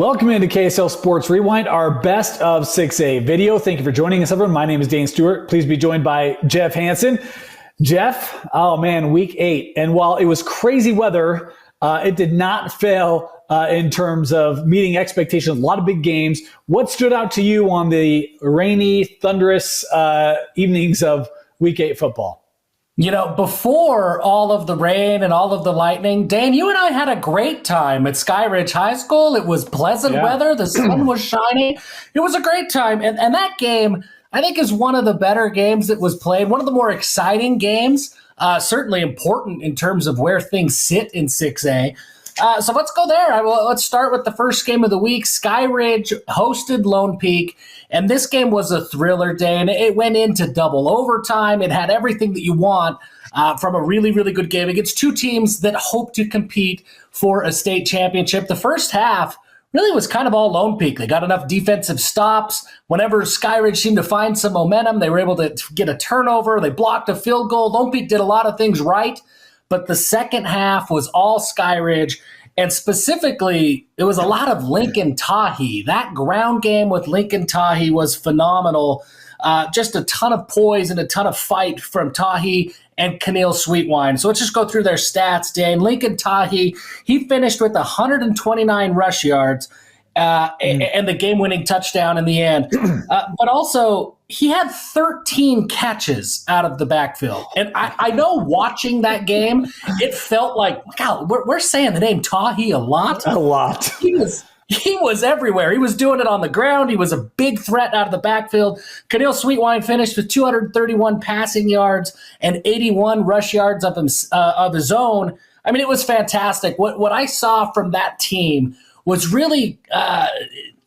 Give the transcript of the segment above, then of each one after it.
Welcome into KSL Sports Rewind, our best of 6A video. Thank you for joining us, everyone. My name is Dane Stewart. Please be joined by Jeff Hansen. Jeff, oh man, week 8. And while it was crazy weather, it did not fail in terms of meeting expectations. A lot of big games. What stood out to you on the rainy, thunderous evenings of week 8 football? You know, before all of the rain and all of the lightning, Dane, you and I had a great time at Skyridge High School. It was pleasant weather. The sun was shining. It was a great time. And that game, I think, is one of the better games that was played, one of the more exciting games, certainly important in terms of where things sit in 6A. So let's go there. Let's start with the first game of the week. Skyridge hosted Lone Peak, and this game was a thriller, day, and it went into double overtime. It had everything that you want from a really, really good game against two teams that hope to compete for a state championship. The first half really was kind of all Lone Peak. They got enough defensive stops. Whenever Skyridge seemed to find some momentum, they were able to get a turnover. They blocked a field goal. Lone Peak did a lot of things right. But the second half was all Skyridge, and specifically, it was a lot of Lincoln Tahi. That ground game with Lincoln Tahi was phenomenal. Just a ton of poise and a ton of fight from Tahi and Keneal Sweetwine. So let's just go through their stats, Dan. Lincoln Tahi, he finished with 129 rush yards and the game-winning touchdown in the end. But also, he had 13 catches out of the backfield. And I know watching that game, it felt like, God, we're saying the name Tahi a lot. A lot. He was everywhere. He was doing it on the ground. He was a big threat out of the backfield. Keneal Sweetwine finished with 231 passing yards and 81 rush yards of his own. I mean, it was fantastic. What I saw from that team was really, I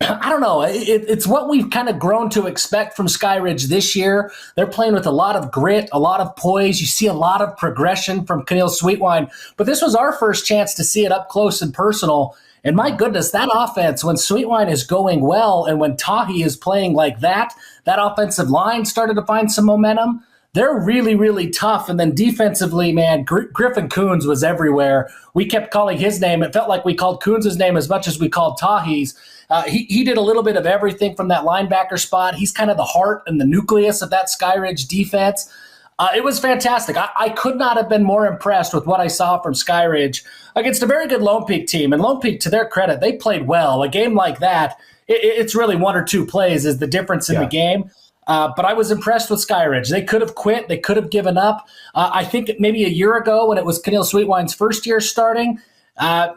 don't know, it's what we've kind of grown to expect from Skyridge this year. They're playing with a lot of grit, a lot of poise. You see a lot of progression from Keneal Sweetwine. But this was our first chance to see it up close and personal. And my goodness, that offense, when Sweetwine is going well and when Tahi is playing like that offensive line started to find some momentum. They're really, really tough. And then defensively, man, Griffin Coons was everywhere. We kept calling his name. It felt like we called Coons' name as much as we called Tahi's. He did a little bit of everything from that linebacker spot. He's kind of the heart and the nucleus of that Skyridge defense. It was fantastic. I could not have been more impressed with what I saw from Skyridge against a very good Lone Peak team. And Lone Peak, to their credit, they played well. A game like that, it's really one or two plays is the difference in the game. But I was impressed with Skyridge. They could have quit. They could have given up. I think maybe a year ago when it was Keneal Sweetwine's first year starting,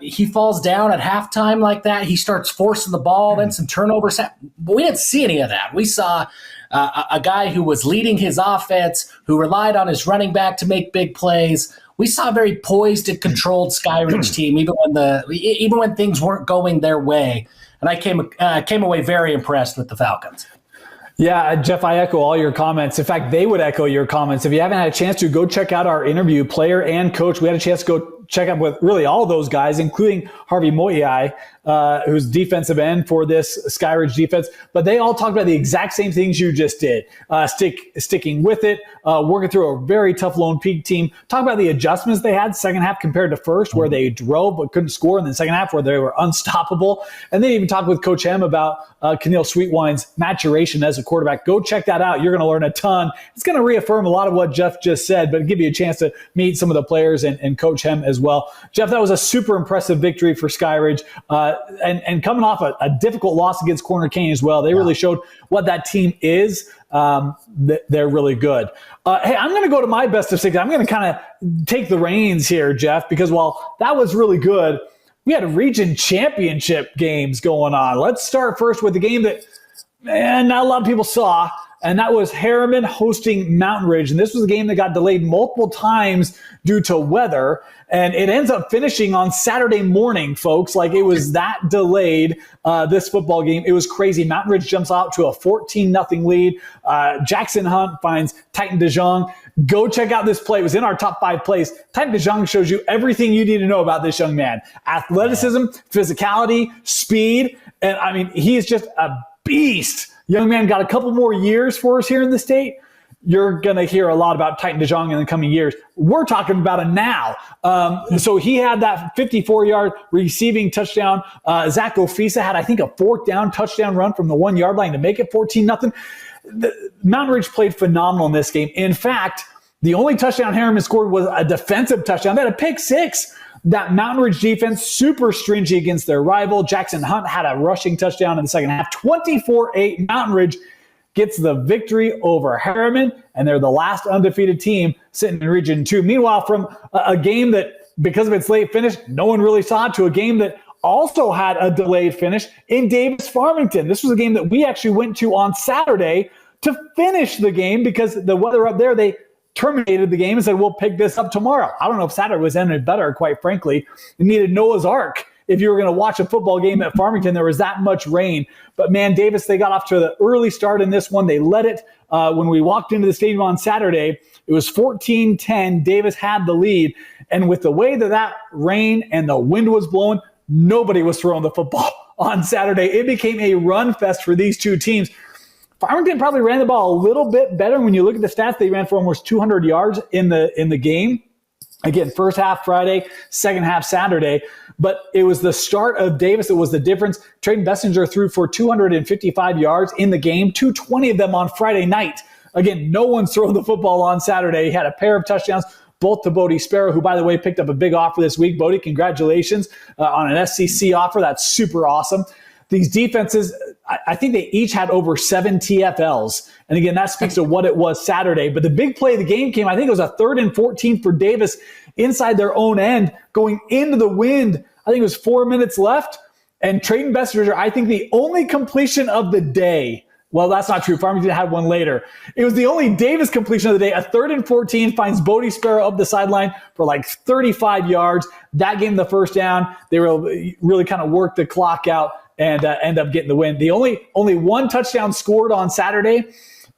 he falls down at halftime like that. He starts forcing the ball, then some turnovers. But we didn't see any of that. We saw a guy who was leading his offense, who relied on his running back to make big plays. We saw a very poised and controlled Skyridge team, even when things weren't going their way. And I came away very impressed with the Falcons. Yeah, Jeff, I echo all your comments. In fact, they would echo your comments. If you haven't had a chance to, go check out our interview, player and coach. We had a chance to go check out with really all those guys, including Harvey Moyai, who's defensive end for this Skyridge defense. But they all talked about the exact same things you just did, sticking with it, working through a very tough Lone Peak team. Talk about the adjustments they had second half compared to first, where they drove but couldn't score, and then second half where they were unstoppable. And then even talk with Coach Hem about Keneal Sweetwine's maturation as a quarterback. Go check that out. You're going to learn a ton. It's going to reaffirm a lot of what Jeff just said, but give you a chance to meet some of the players and Coach Hem as well. Jeff, that was a super impressive victory for Skyridge, and coming off a difficult loss against Corner Cane as well. They really showed what that team is. They're really good. Hey, I'm going to go to my best of 6. I'm going to kind of take the reins here, Jeff, because while that was really good, we had region championship games going on. Let's start first with the game that not a lot of people saw, and that was Harriman hosting Mountain Ridge. And this was a game that got delayed multiple times due to weather, and it ends up finishing on Saturday morning, folks. Like, it was that delayed, this football game. It was crazy. Mountain Ridge jumps out to a 14-0 lead. Jackson Hunt finds Titan DeJong. Go check out this play. It was in our top 5 plays. Titan DeJong shows you everything you need to know about this young man. Athleticism, physicality, speed, and I mean, he is just a beast. Young man got a couple more years for us here in the state. you're going to hear a lot about Titan DeJong in the coming years. We're talking about him now. So he had that 54-yard receiving touchdown. Zach Ofisa had, I think, a 4th down touchdown run from the 1-yard line to make it 14-0. Mountain Ridge played phenomenal in this game. In fact, the only touchdown Harriman scored was a defensive touchdown. They had a pick 6. That Mountain Ridge defense, super stringy against their rival. Jackson Hunt had a rushing touchdown in the second half. 24-8, Mountain Ridge gets the victory over Harriman, and they're the last undefeated team sitting in Region 2. Meanwhile, from a game that, because of its late finish, no one really saw it, to a game that also had a delayed finish in Davis-Farmington. This was a game that we actually went to on Saturday to finish the game because the weather up there, they terminated the game and said, we'll pick this up tomorrow. I don't know if Saturday was any better, quite frankly. You needed Noah's Ark. If you were going to watch a football game at Farmington, there was that much rain. But, man, Davis, they got off to the early start in this one. They led it when we walked into the stadium on Saturday. It was 14-10. Davis had the lead. And with the way that rain and the wind was blowing, nobody was throwing the football on Saturday. It became a run fest for these two teams. Farmington probably ran the ball a little bit better. When you look at the stats, they ran for almost 200 yards in the game. Again, first half Friday, second half Saturday. But it was the start of Davis that was the difference. Trayton Bessinger threw for 255 yards in the game, 220 of them on Friday night. Again, no one's throwing the football on Saturday. He had a pair of touchdowns, both to Bodie Sparrow, who, by the way, picked up a big offer this week. Bodie, congratulations on an SCC offer. That's super awesome. These defenses, I think they each had over 7 TFLs. And again, that speaks to what it was Saturday. But the big play of the game came, I think it was a 3rd and 14 for Davis inside their own end, going into the wind. I think it was 4 minutes left. And Trayton Bessinger, I think the only completion of the day. Well, that's not true. Farmington had one later. It was the only Davis completion of the day. A 3rd and 14 finds Bodie Sparrow up the sideline for like 35 yards. That gave them the first down. They really kind of worked the clock out and end up getting the win. The only one touchdown scored on Saturday,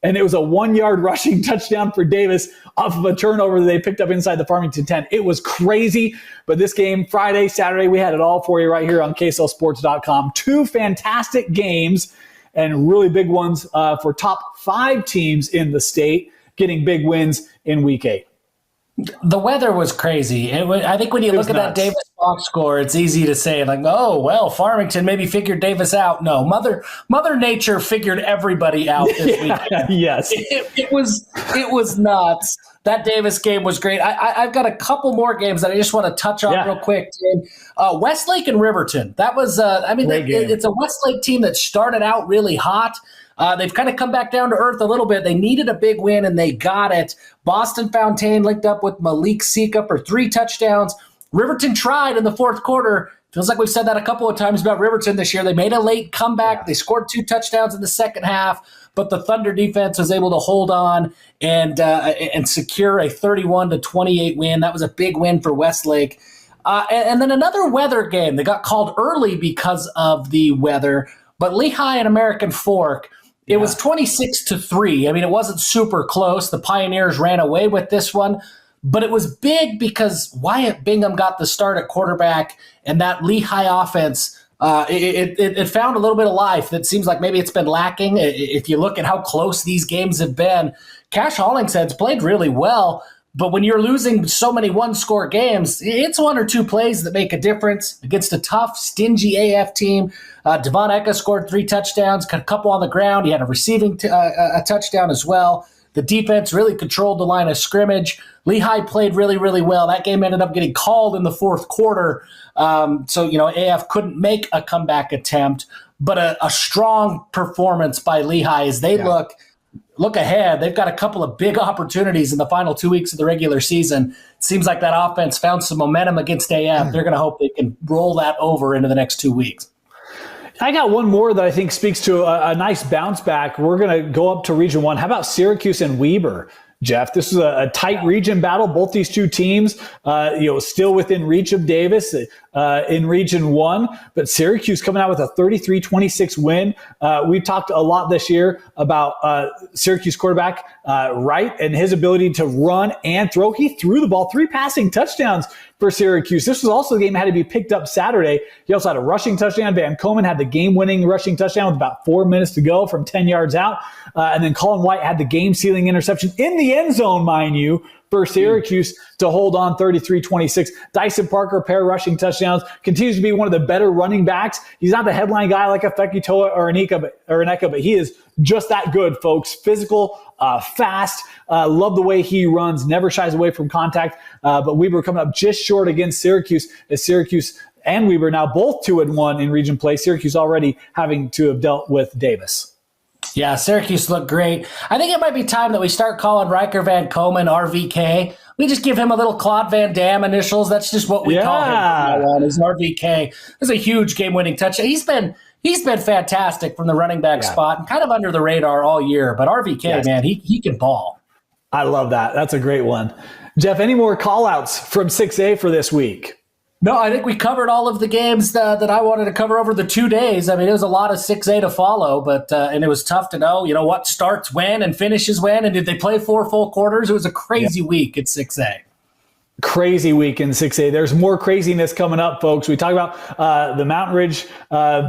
and it was a 1-yard rushing touchdown for Davis off of a turnover that they picked up inside the Farmington 10. It was crazy, but this game, Friday, Saturday, we had it all for you right here on KSLSports.com. 2 fantastic games and really big ones for top 5 teams in the state getting big wins in Week 8. The weather was crazy. I think when you look at that Davis box score, it's easy to say, like, oh, well, Farmington maybe figured Davis out. No, Mother Nature figured everybody out this weekend. Yes. It was nuts. That Davis game was great. I've got a couple more games that I just want to touch on real quick. Westlake and Riverton. That was, it's a Westlake team that started out really hot. They've kind of come back down to earth a little bit. They needed a big win, and they got it. Boston Fountain linked up with Malik Seeka for 3 touchdowns. Riverton tried in the fourth quarter. Feels like we've said that a couple of times about Riverton this year. They made a late comeback. Yeah. They scored 2 touchdowns in the second half, but the Thunder defense was able to hold on and secure a 31-28 win. That was a big win for Westlake. And then another weather game. They got called early because of the weather, but Lehigh and American Fork, it was 26-3. I mean, it wasn't super close. The Pioneers ran away with this one, but it was big because Wyatt Bingham got the start at quarterback, and that Lehigh offense, it found a little bit of life that seems like maybe it's been lacking. If you look at how close these games have been, Cash Hollingshead's played really well, but when you're losing so many one-score games, it's 1 or 2 plays that make a difference against a tough, stingy AF team. Devon Eka scored 3 touchdowns, a couple on the ground. He had a receiving a touchdown as well. The defense really controlled the line of scrimmage. Lehigh played really, really well. That game ended up getting called in the fourth quarter. So, AF couldn't make a comeback attempt, but a strong performance by Lehigh as they look ahead. They've got a couple of big opportunities in the final 2 weeks of the regular season. It seems like that offense found some momentum against AF. They're going to hope they can roll that over into the next 2 weeks. I got one more that I think speaks to a nice bounce back. We're going to go up to Region 1. How about Syracuse and Weber, Jeff? This is a tight region battle. Both these two teams, still within reach of Davis in Region 1. But Syracuse coming out with a 33-26 win. We've talked a lot this year about Syracuse quarterback right, and his ability to run and throw. He threw the ball, 3 passing touchdowns for Syracuse. This was also a game that had to be picked up Saturday. He also had a rushing touchdown. Van Komen had the game-winning rushing touchdown with about 4 minutes to go from 10 yards out. And then Colin White had the game-sealing interception in the end zone, mind you, for Syracuse to hold on 33-26. Dyson Parker, pair rushing touchdowns, continues to be one of the better running backs. He's not the headline guy like a Fekitoa or Aneka, but he is just that good, folks. Physical, fast, love the way he runs, never shies away from contact. But Weber coming up just short against Syracuse, as Syracuse and Weber now both 2-1 in region play. Syracuse already having to have dealt with Davis. Yeah, Syracuse looked great. I think it might be time that we start calling Riker Van Komen RVK. We just give him a little Claude Van Damme initials. That's just what we call him from now on, is RVK. It's a huge game-winning touchdown. He's been fantastic from the running back spot and kind of under the radar all year. But RVK, man, he can ball. I love that. That's a great one. Jeff, any more call-outs from 6A for this week? No, I think we covered all of the games that I wanted to cover over the 2 days. I mean, it was a lot of 6A to follow, but and it was tough to know, what starts when and finishes when, and did they play 4 full quarters? It was a crazy week at 6A. Crazy week in 6A. There's more craziness coming up, folks. We talk about the Mountain Ridge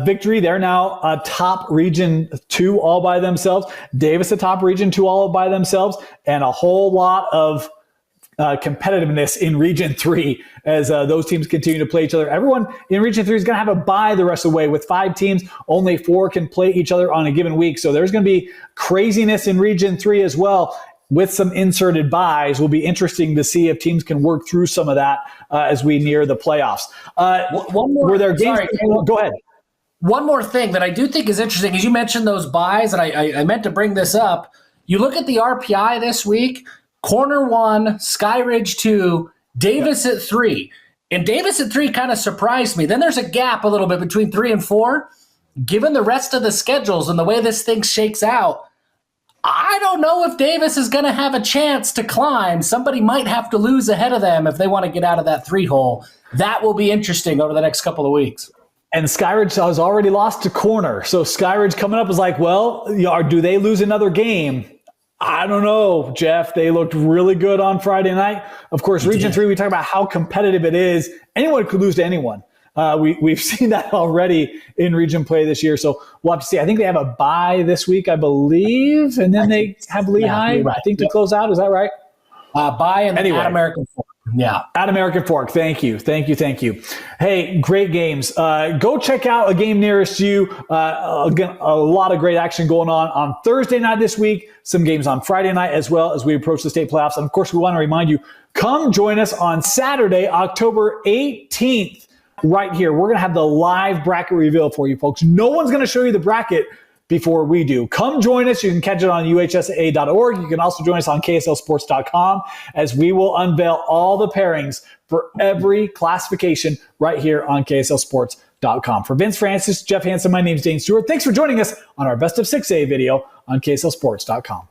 victory. They're now top Region 2 all by themselves. Davis atop Region 2 all by themselves, and a whole lot of competitiveness in Region 3 as those teams continue to play each other. Everyone in Region 3 is going to have a bye the rest of the way. With 5 teams, only 4 can play each other on a given week. So there's going to be craziness in Region 3 as well with some inserted byes. Will be interesting to see if teams can work through some of that as we near the playoffs. One more, were there games? Go ahead. One more thing that I do think is interesting is you mentioned those byes, and I meant to bring this up. You look at the RPI this week, Corner 1, Skyridge 2, Davis at 3. And Davis at 3 kind of surprised me. Then there's a gap a little bit between 3 and 4. Given the rest of the schedules and the way this thing shakes out, I don't know if Davis is going to have a chance to climb. Somebody might have to lose ahead of them if they want to get out of that 3 hole. That will be interesting over the next couple of weeks. And Skyridge has already lost to Corner. So Skyridge coming up is like, well, do they lose another game? I don't know, Jeff. They looked really good on Friday night. Of course, Region 3, we talk about how competitive it is. Anyone could lose to anyone. We've seen that already in region play this year. So we'll have to see. I think they have a bye this week, I believe. And then they have Lehigh, right, I think, to close out. Is that right? Bye and then at American Fork. Yeah. At American Fork. Thank you. Hey, great games. Go check out a game nearest you. Again, a lot of great action going on Thursday night this week. Some games on Friday night as well as we approach the state playoffs. And of course, we want to remind you, come join us on Saturday, October 18th, right here. We're going to have the live bracket reveal for you, folks. No one's going to show you the bracket before we do. Come join us. You can catch it on uhsa.org. You can also join us on kslsports.com as we will unveil all the pairings for every classification right here on kslsports.com. For Vince Francis, Jeff Hansen, my name is Dane Stewart. Thanks for joining us on our Best of 6A video on kslsports.com.